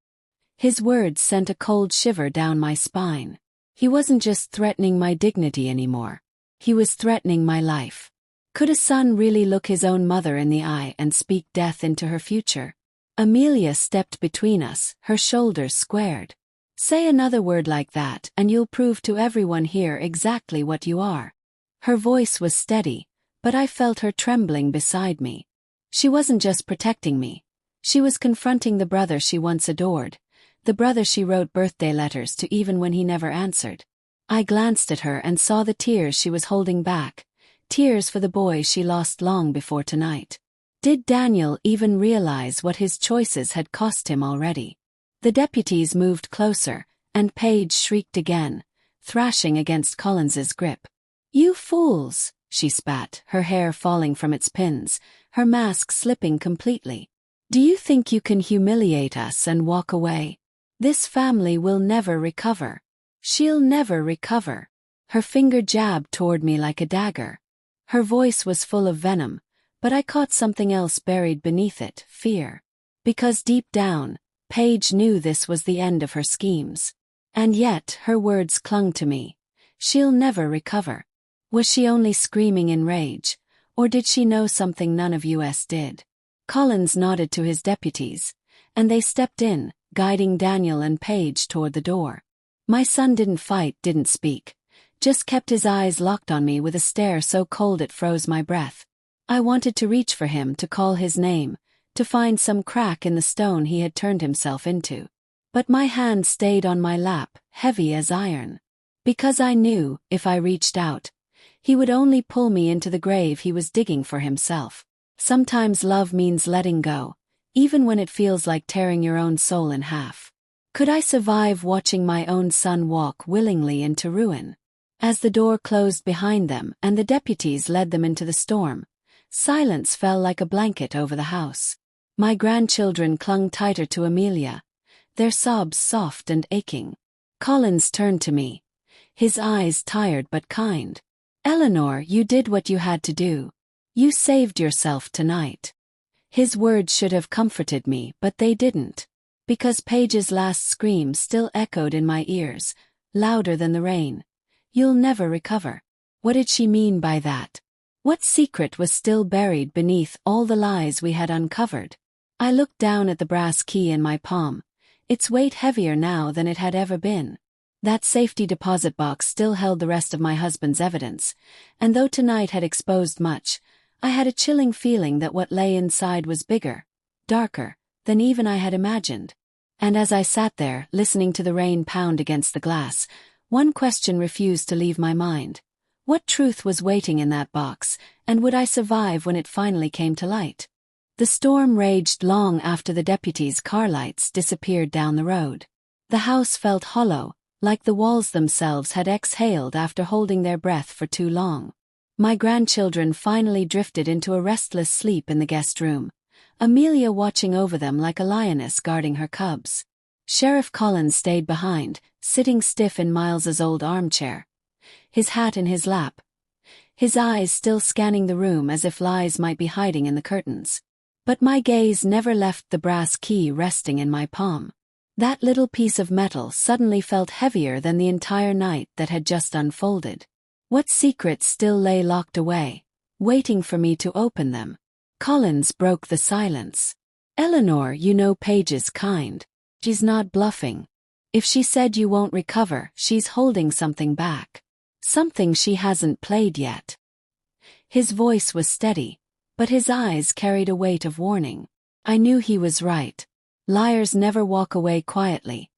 His words sent a cold shiver down my spine. He wasn't just threatening my dignity anymore. He was threatening my life. Could a son really look his own mother in the eye and speak death into her future? Amelia stepped between us, her shoulders squared. "Say another word like that, and you'll prove to everyone here exactly what you are." Her voice was steady, but I felt her trembling beside me. She wasn't just protecting me. She was confronting the brother she once adored, the brother she wrote birthday letters to even when he never answered. I glanced at her and saw the tears she was holding back, tears for the boy she lost long before tonight. Did Daniel even realize what his choices had cost him already? The deputies moved closer, and Paige shrieked again, thrashing against Collins's grip. "You fools!" she spat, her hair falling from its pins, her mask slipping completely. "Do you think you can humiliate us and walk away? This family will never recover. She'll never recover. Her finger jabbed toward me like a dagger. Her voice was full of venom, but I caught something else buried beneath it, fear. Because deep down, Paige knew this was the end of her schemes. And yet, her words clung to me. She'll never recover. Was she only screaming in rage, or did she know something none of us did? Collins nodded to his deputies, and they stepped in, guiding Daniel and Paige toward the door. My son didn't fight, didn't speak, just kept his eyes locked on me with a stare so cold it froze my breath. I wanted to reach for him, to call his name, to find some crack in the stone he had turned himself into. But my hand stayed on my lap, heavy as iron. Because I knew, if I reached out, he would only pull me into the grave he was digging for himself. Sometimes love means letting go, even when it feels like tearing your own soul in half. Could I survive watching my own son walk willingly into ruin? As the door closed behind them and the deputies led them into the storm, silence fell like a blanket over the house. My grandchildren clung tighter to Amelia, their sobs soft and aching. Collins turned to me, his eyes tired but kind. "Eleanor, you did what you had to do. You saved yourself tonight." His words should have comforted me, but they didn't. Because Paige's last scream still echoed in my ears, louder than the rain. "You'll never recover." What did she mean by that? What secret was still buried beneath all the lies we had uncovered? I looked down at the brass key in my palm, its weight heavier now than it had ever been. That safety deposit box still held the rest of my husband's evidence, and though tonight had exposed much, I had a chilling feeling that what lay inside was bigger, darker, than even I had imagined. And as I sat there, listening to the rain pound against the glass, one question refused to leave my mind. What truth was waiting in that box, and would I survive when it finally came to light? The storm raged long after the deputies' car lights disappeared down the road. The house felt hollow, like the walls themselves had exhaled after holding their breath for too long. My grandchildren finally drifted into a restless sleep in the guest room, Amelia watching over them like a lioness guarding her cubs. Sheriff Collins stayed behind, sitting stiff in Miles's old armchair, his hat in his lap, his eyes still scanning the room as if lies might be hiding in the curtains. But my gaze never left the brass key resting in my palm. That little piece of metal suddenly felt heavier than the entire night that had just unfolded. What secrets still lay locked away, waiting for me to open them? Collins broke the silence. "Eleanor, you know Paige's kind. She's not bluffing. If she said you won't recover, she's holding something back. Something she hasn't played yet." His voice was steady, but his eyes carried a weight of warning. I knew he was right. Liars never walk away quietly.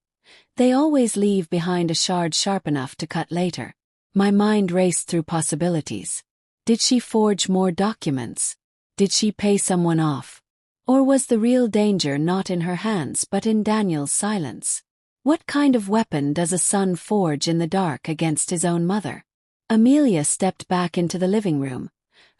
They always leave behind a shard sharp enough to cut later. My mind raced through possibilities. Did she forge more documents? Did she pay someone off? Or was the real danger not in her hands but in Daniel's silence? What kind of weapon does a son forge in the dark against his own mother? Amelia stepped back into the living room,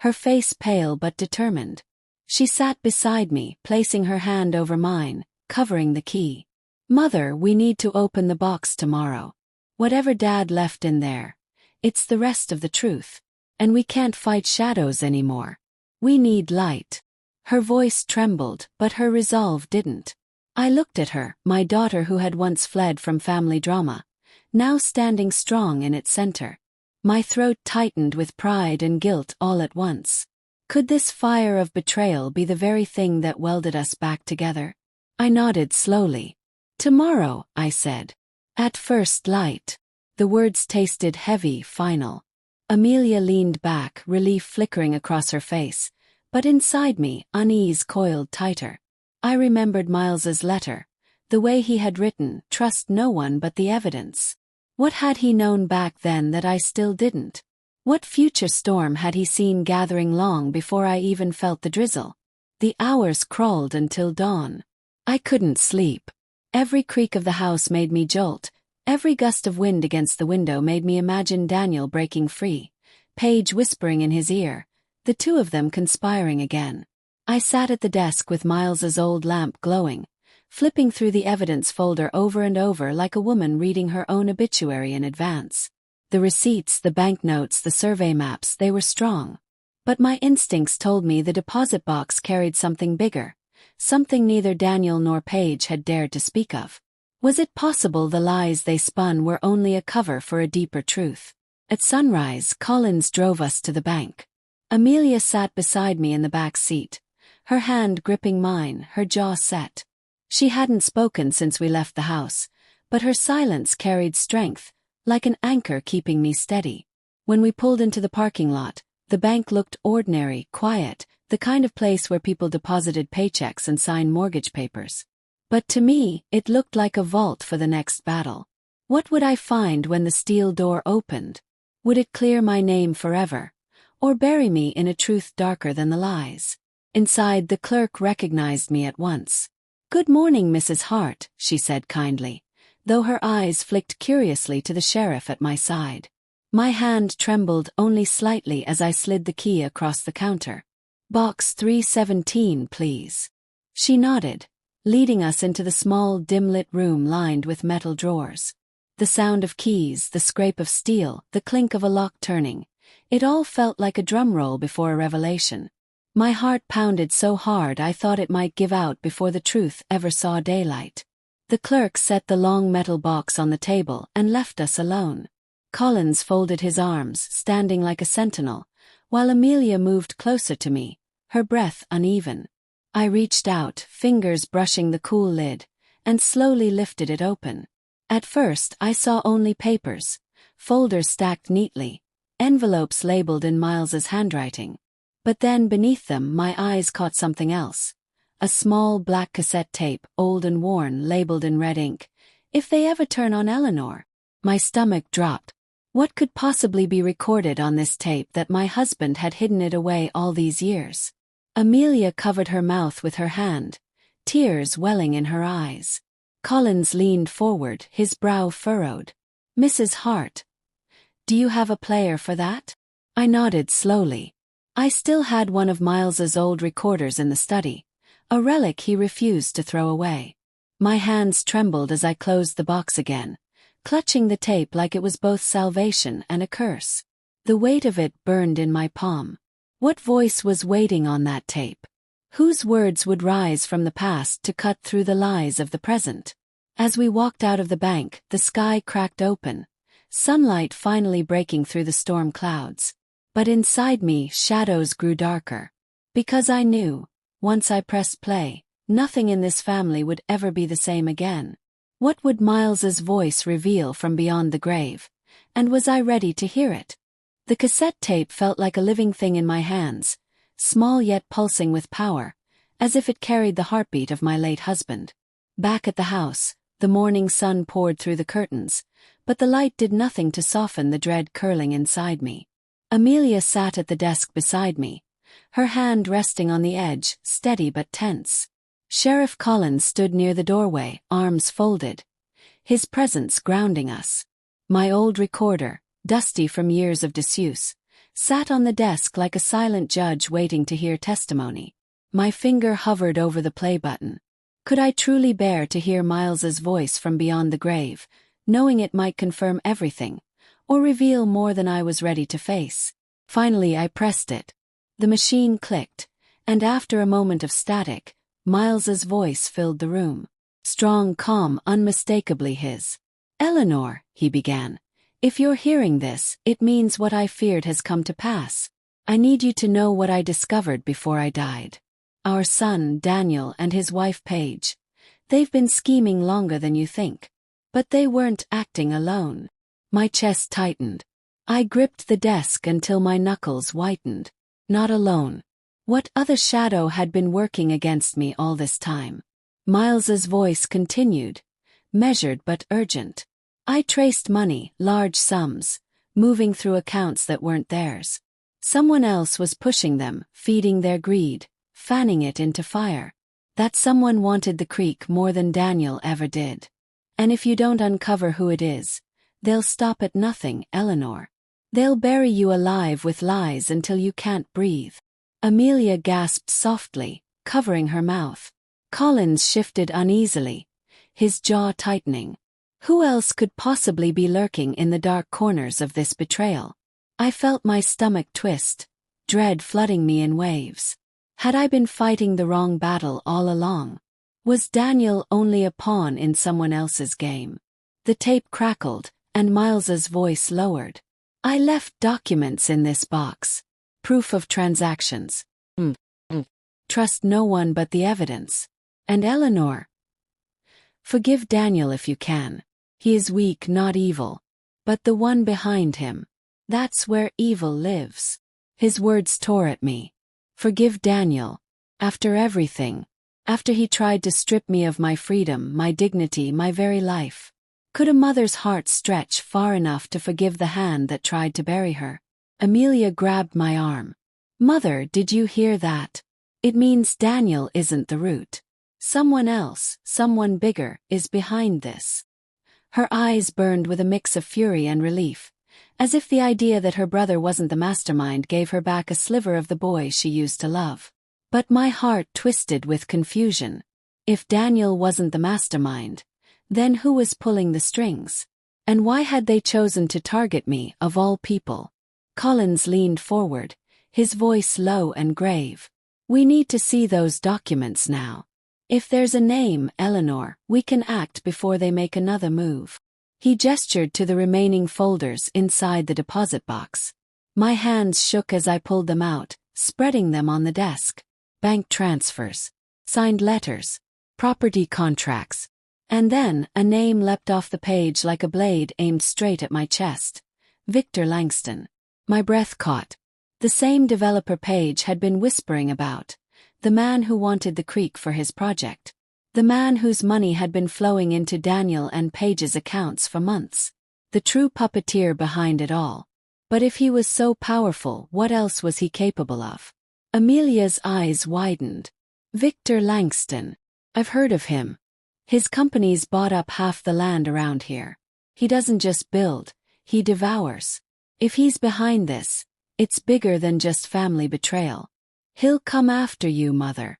her face pale but determined. She sat beside me, placing her hand over mine, covering the key. "Mother, we need to open the box tomorrow. Whatever Dad left in there, it's the rest of the truth. And we can't fight shadows anymore. We need light." Her voice trembled, but her resolve didn't. I looked at her, my daughter who had once fled from family drama, now standing strong in its center. My throat tightened with pride and guilt all at once. Could this fire of betrayal be the very thing that welded us back together? I nodded slowly. "Tomorrow," I said. "At first light." The words tasted heavy, final. Amelia leaned back, relief flickering across her face, but inside me, unease coiled tighter. I remembered Miles's letter, the way he had written, "Trust no one but the evidence." What had he known back then that I still didn't? What future storm had he seen gathering long before I even felt the drizzle? The hours crawled until dawn. I couldn't sleep. Every creak of the house made me jolt. Every gust of wind against the window made me imagine Daniel breaking free, Paige whispering in his ear, the two of them conspiring again. I sat at the desk with Miles's old lamp glowing, flipping through the evidence folder over and over like a woman reading her own obituary in advance. The receipts, the banknotes, the survey maps, they were strong. But my instincts told me the deposit box carried something bigger, something neither Daniel nor Paige had dared to speak of. Was it possible the lies they spun were only a cover for a deeper truth? At sunrise, Collins drove us to the bank. Amelia sat beside me in the back seat, her hand gripping mine, her jaw set. She hadn't spoken since we left the house, but her silence carried strength, like an anchor keeping me steady. When we pulled into the parking lot, the bank looked ordinary, quiet, the kind of place where people deposited paychecks and signed mortgage papers. But to me, it looked like a vault for the next battle. What would I find when the steel door opened? Would it clear my name forever, or bury me in a truth darker than the lies? Inside, the clerk recognized me at once. "Good morning, Mrs. Hart," she said kindly, though her eyes flicked curiously to the sheriff at my side. My hand trembled only slightly as I slid the key across the counter. "Box 317, please." She nodded, leading us into the small, dim-lit room lined with metal drawers. The sound of keys, the scrape of steel, the clink of a lock turning, it all felt like a drum roll before a revelation. My heart pounded so hard I thought it might give out before the truth ever saw daylight. The clerk set the long metal box on the table and left us alone. Collins folded his arms, standing like a sentinel, while Amelia moved closer to me, her breath uneven. I reached out, fingers brushing the cool lid, and slowly lifted it open. At first, I saw only papers, folders stacked neatly, envelopes labeled in Miles's handwriting. But then beneath them my eyes caught something else. A small black cassette tape, old and worn, labeled in red ink. "If they ever turn on Eleanor." My stomach dropped. What could possibly be recorded on this tape that my husband had hidden it away all these years? Amelia covered her mouth with her hand, tears welling in her eyes. Collins leaned forward, his brow furrowed. "Mrs. Hart, do you have a player for that?" I nodded slowly. I still had one of Miles's old recorders in the study, a relic he refused to throw away. My hands trembled as I closed the box again, clutching the tape like it was both salvation and a curse. The weight of it burned in my palm. What voice was waiting on that tape? Whose words would rise from the past to cut through the lies of the present? As we walked out of the bank, the sky cracked open, sunlight finally breaking through the storm clouds. But inside me, shadows grew darker. Because I knew, once I pressed play, nothing in this family would ever be the same again. What would Miles's voice reveal from beyond the grave? And was I ready to hear it? The cassette tape felt like a living thing in my hands, small yet pulsing with power, as if it carried the heartbeat of my late husband. Back at the house, the morning sun poured through the curtains, but the light did nothing to soften the dread curling inside me. Amelia sat at the desk beside me, her hand resting on the edge, steady but tense. Sheriff Collins stood near the doorway, arms folded, his presence grounding us. My old recorder, dusty from years of disuse, sat on the desk like a silent judge waiting to hear testimony. My finger hovered over the play button. Could I truly bear to hear Miles's voice from beyond the grave, knowing it might confirm everything, or reveal more than I was ready to face? Finally I pressed it. The machine clicked, and after a moment of static, Miles's voice filled the room. Strong, calm, unmistakably his. "Eleanor," he began, "if you're hearing this, it means what I feared has come to pass. I need you to know what I discovered before I died. Our son, Daniel, and his wife Paige. They've been scheming longer than you think. But they weren't acting alone." My chest tightened. I gripped the desk until my knuckles whitened. Not alone. What other shadow had been working against me all this time? Miles's voice continued, measured but urgent. I traced money, large sums, moving through accounts that weren't theirs. Someone else was pushing them, feeding their greed, fanning it into fire. That someone wanted the creek more than Daniel ever did. And if you don't uncover who it is, they'll stop at nothing, Eleanor. They'll bury you alive with lies until you can't breathe. Amelia gasped softly, covering her mouth. Collins shifted uneasily, his jaw tightening. Who else could possibly be lurking in the dark corners of this betrayal? I felt my stomach twist, dread flooding me in waves. Had I been fighting the wrong battle all along? Was Daniel only a pawn in someone else's game? The tape crackled, and Miles's voice lowered. I left documents in this box. Proof of transactions. Trust no one but the evidence. And Eleanor. Forgive Daniel if you can. He is weak, not evil. But the one behind him. That's where evil lives. His words tore at me. Forgive Daniel. After everything. After he tried to strip me of my freedom, my dignity, my very life. Could a mother's heart stretch far enough to forgive the hand that tried to bury her? Amelia grabbed my arm. Mother, did you hear that? It means Daniel isn't the root. Someone else, someone bigger, is behind this. Her eyes burned with a mix of fury and relief, as if the idea that her brother wasn't the mastermind gave her back a sliver of the boy she used to love. But my heart twisted with confusion. If Daniel wasn't the mastermind, then who was pulling the strings? And why had they chosen to target me, of all people? Collins leaned forward, his voice low and grave. We need to see those documents now. If there's a name, Eleanor, we can act before they make another move. He gestured to the remaining folders inside the deposit box. My hands shook as I pulled them out, spreading them on the desk. Bank transfers, signed letters, property contracts. And then, a name leapt off the page like a blade aimed straight at my chest. Victor Langston. My breath caught. The same developer Page had been whispering about. The man who wanted the creek for his project. The man whose money had been flowing into Daniel and Page's accounts for months. The true puppeteer behind it all. But if he was so powerful, what else was he capable of? Amelia's eyes widened. Victor Langston. I've heard of him. His company's bought up half the land around here. He doesn't just build, he devours. If he's behind this, it's bigger than just family betrayal. He'll come after you, Mother.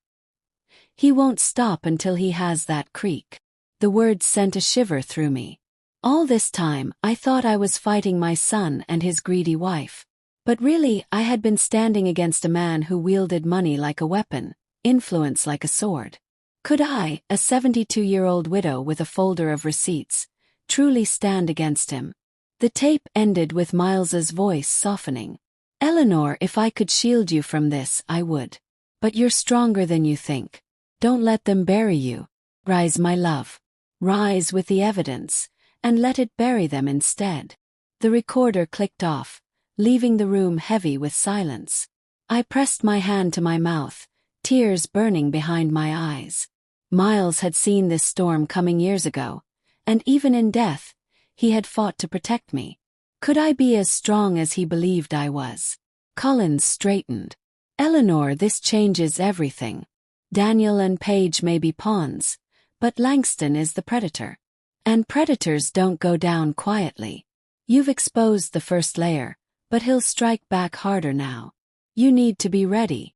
He won't stop until he has that creek. The words sent a shiver through me. All this time, I thought I was fighting my son and his greedy wife. But really, I had been standing against a man who wielded money like a weapon, influence like a sword. Could I, a 72-year-old widow with a folder of receipts, truly stand against him? The tape ended with Miles's voice softening. Eleanor, if I could shield you from this, I would. But you're stronger than you think. Don't let them bury you. Rise, my love. Rise with the evidence, and let it bury them instead. The recorder clicked off, leaving the room heavy with silence. I pressed my hand to my mouth, tears burning behind my eyes. Miles had seen this storm coming years ago, and even in death, he had fought to protect me. Could I be as strong as he believed I was? Collins straightened. Eleanor, this changes everything. Daniel and Page may be pawns, but Langston is the predator. And predators don't go down quietly. You've exposed the first layer, but he'll strike back harder now. You need to be ready.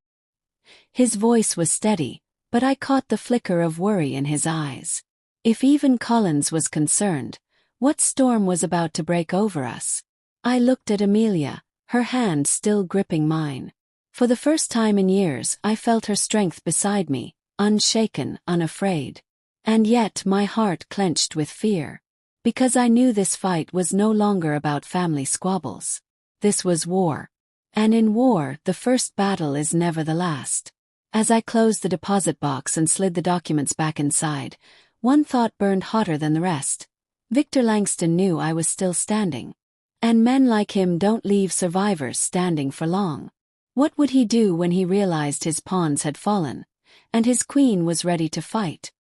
His voice was steady, but I caught the flicker of worry in his eyes. If even Collins was concerned, what storm was about to break over us? I looked at Amelia, her hand still gripping mine. For the first time in years, I felt her strength beside me, unshaken, unafraid. And yet my heart clenched with fear. Because I knew this fight was no longer about family squabbles. This was war. And in war, the first battle is never the last. As I closed the deposit box and slid the documents back inside, one thought burned hotter than the rest. Victor Langston knew I was still standing. And men like him don't leave survivors standing for long. What would he do when he realized his pawns had fallen, and his queen was ready to fight?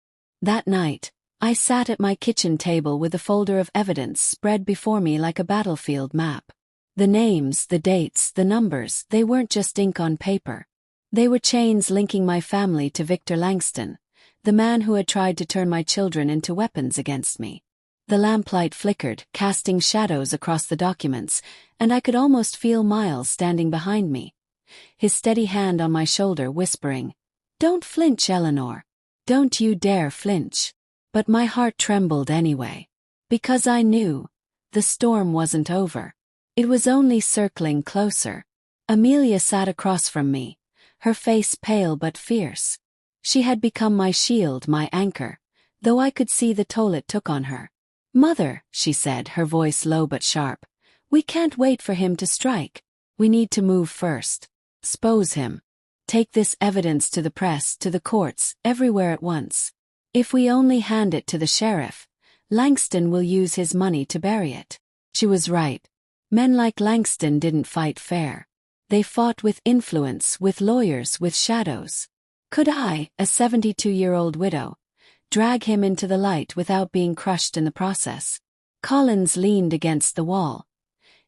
That night, I sat at my kitchen table with a folder of evidence spread before me like a battlefield map. The names, the dates, the numbers, they weren't just ink on paper. They were chains linking my family to Victor Langston, the man who had tried to turn my children into weapons against me. The lamplight flickered, casting shadows across the documents, and I could almost feel Miles standing behind me, his steady hand on my shoulder whispering, "Don't flinch, Eleanor. Don't you dare flinch. But my heart trembled anyway. Because I knew the storm wasn't over. It was only circling closer. Amelia sat across from me, her face pale but fierce. She had become my shield, my anchor, though I could see the toll it took on her. "Mother," she said, her voice low but sharp, "we can't wait for him to strike. We need to move first. Expose him. Take this evidence to the press, to the courts, everywhere at once. If we only hand it to the sheriff, Langston will use his money to bury it." She was right. Men like Langston didn't fight fair. They fought with influence, with lawyers, with shadows. Could I, a 72-year-old widow, drag him into the light without being crushed in the process? Collins leaned against the wall,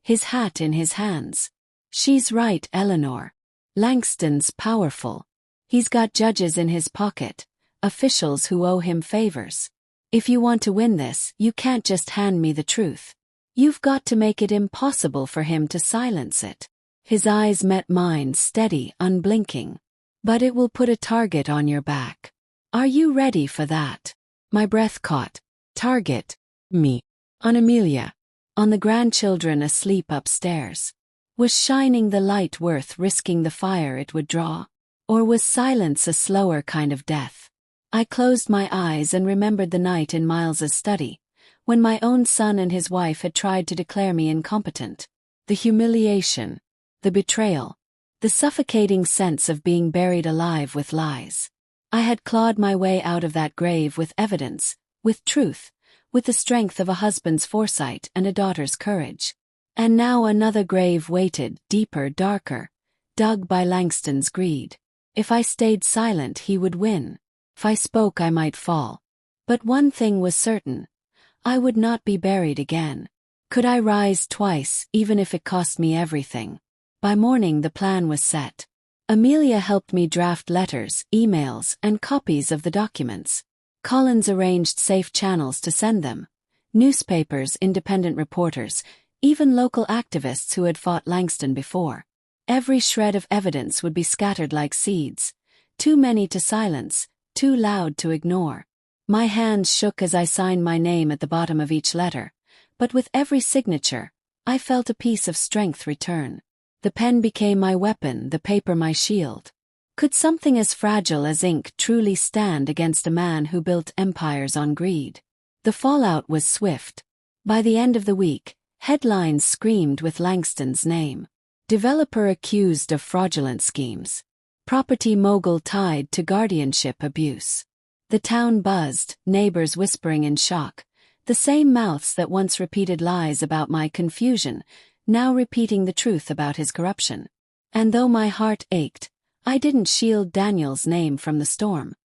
his hat in his hands. "She's right, Eleanor. Langston's powerful. He's got judges in his pocket, officials who owe him favors. If you want to win this, you can't just hand me the truth. You've got to make it impossible for him to silence it." His eyes met mine, steady, unblinking. "But it will put a target on your back. Are you ready for that?" My breath caught. Target? Me. On Amelia. On the grandchildren asleep upstairs. Was shining the light worth risking the fire it would draw? Or was silence a slower kind of death? I closed my eyes and remembered the night in Miles's study, when my own son and his wife had tried to declare me incompetent. The humiliation, the betrayal, the suffocating sense of being buried alive with lies. I had clawed my way out of that grave with evidence, with truth, with the strength of a husband's foresight and a daughter's courage. And now another grave waited, deeper, darker, dug by Langston's greed. If I stayed silent, he would win. If I spoke, I might fall. But one thing was certain. I would not be buried again. Could I rise twice, even if it cost me everything? By morning the plan was set. Amelia helped me draft letters, emails, and copies of the documents. Collins arranged safe channels to send them. Newspapers, independent reporters, even local activists who had fought Langston before. Every shred of evidence would be scattered like seeds. Too many to silence, too loud to ignore. My hands shook as I signed my name at the bottom of each letter, but with every signature, I felt a piece of strength return. The pen became my weapon, the paper my shield. Could something as fragile as ink truly stand against a man who built empires on greed? The fallout was swift. By the end of the week, headlines screamed with Langston's name. Developer accused of fraudulent schemes. Property mogul tied to guardianship abuse. The town buzzed, neighbors whispering in shock. The same mouths that once repeated lies about my confusion, now repeating the truth about his corruption. And though my heart ached, I didn't shield Daniel's name from the storm.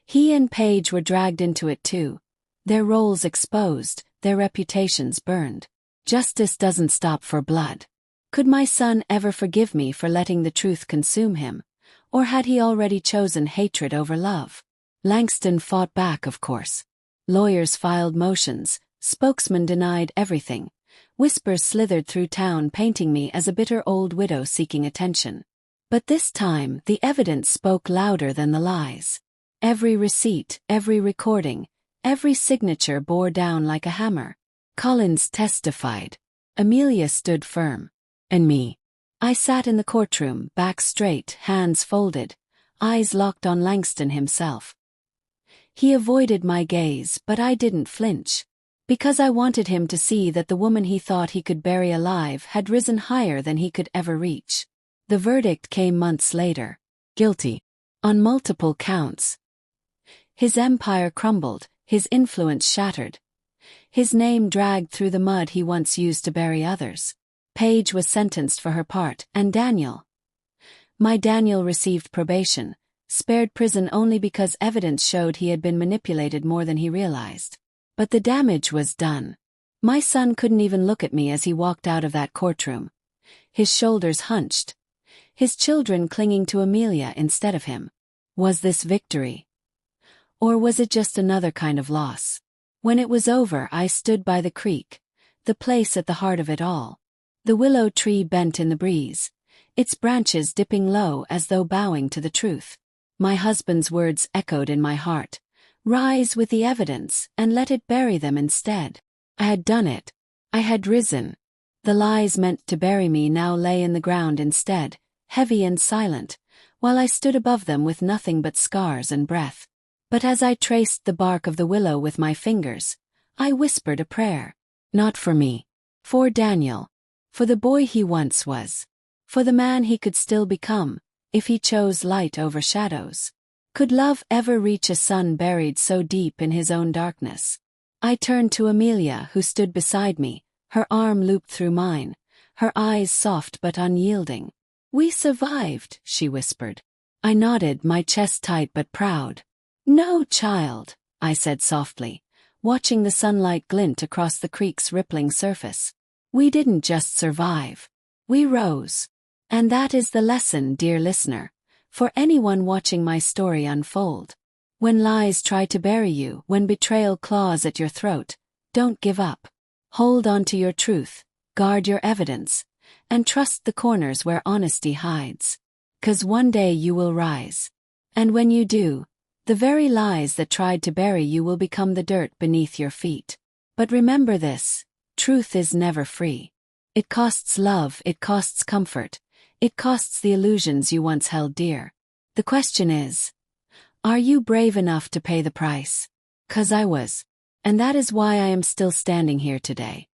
He and Paige were dragged into it too. Their roles exposed, their reputations burned. Justice doesn't stop for blood. Could my son ever forgive me for letting the truth consume him? Or had he already chosen hatred over love? Langston fought back, of course. Lawyers filed motions, spokesmen denied everything. Whispers slithered through town painting me as a bitter old widow seeking attention. But this time, the evidence spoke louder than the lies. Every receipt, every recording, every signature bore down like a hammer. Collins testified. Amelia stood firm. And me. I sat in the courtroom, back straight, hands folded, eyes locked on Langston himself. He avoided my gaze, but I didn't flinch. Because I wanted him to see that the woman he thought he could bury alive had risen higher than he could ever reach. The verdict came months later. Guilty. On multiple counts. His empire crumbled, his influence shattered. His name dragged through the mud he once used to bury others. Paige was sentenced for her part, and Daniel. My Daniel received probation, spared prison only because evidence showed he had been manipulated more than he realized. But the damage was done. My son couldn't even look at me as he walked out of that courtroom. His shoulders hunched. His children clinging to Amelia instead of him. Was this victory? Or was it just another kind of loss? When it was over, I stood by the creek, the place at the heart of it all. The willow tree bent in the breeze, its branches dipping low as though bowing to the truth. My husband's words echoed in my heart. Rise with the evidence and let it bury them instead. I had done it. I had risen. The lies meant to bury me now lay in the ground instead, heavy and silent, while I stood above them with nothing but scars and breath. But as I traced the bark of the willow with my fingers, I whispered a prayer. Not for me. For Daniel. For the boy he once was. For the man he could still become, if he chose light over shadows. Could love ever reach a sun buried so deep in his own darkness? I turned to Amelia, who stood beside me, her arm looped through mine, her eyes soft but unyielding. We survived, she whispered. I nodded, my chest tight but proud. No, child, I said softly, watching the sunlight glint across the creek's rippling surface. We didn't just survive. We rose. And that is the lesson, dear listener, for anyone watching my story unfold. When lies try to bury you, when betrayal claws at your throat, don't give up. Hold on to your truth, guard your evidence, and trust the corners where honesty hides. 'Cause one day you will rise. And when you do, the very lies that tried to bury you will become the dirt beneath your feet. But remember this, truth is never free. It costs love, it costs comfort, it costs the illusions you once held dear. The question is, are you brave enough to pay the price? 'Cause I was. And that is why I am still standing here today.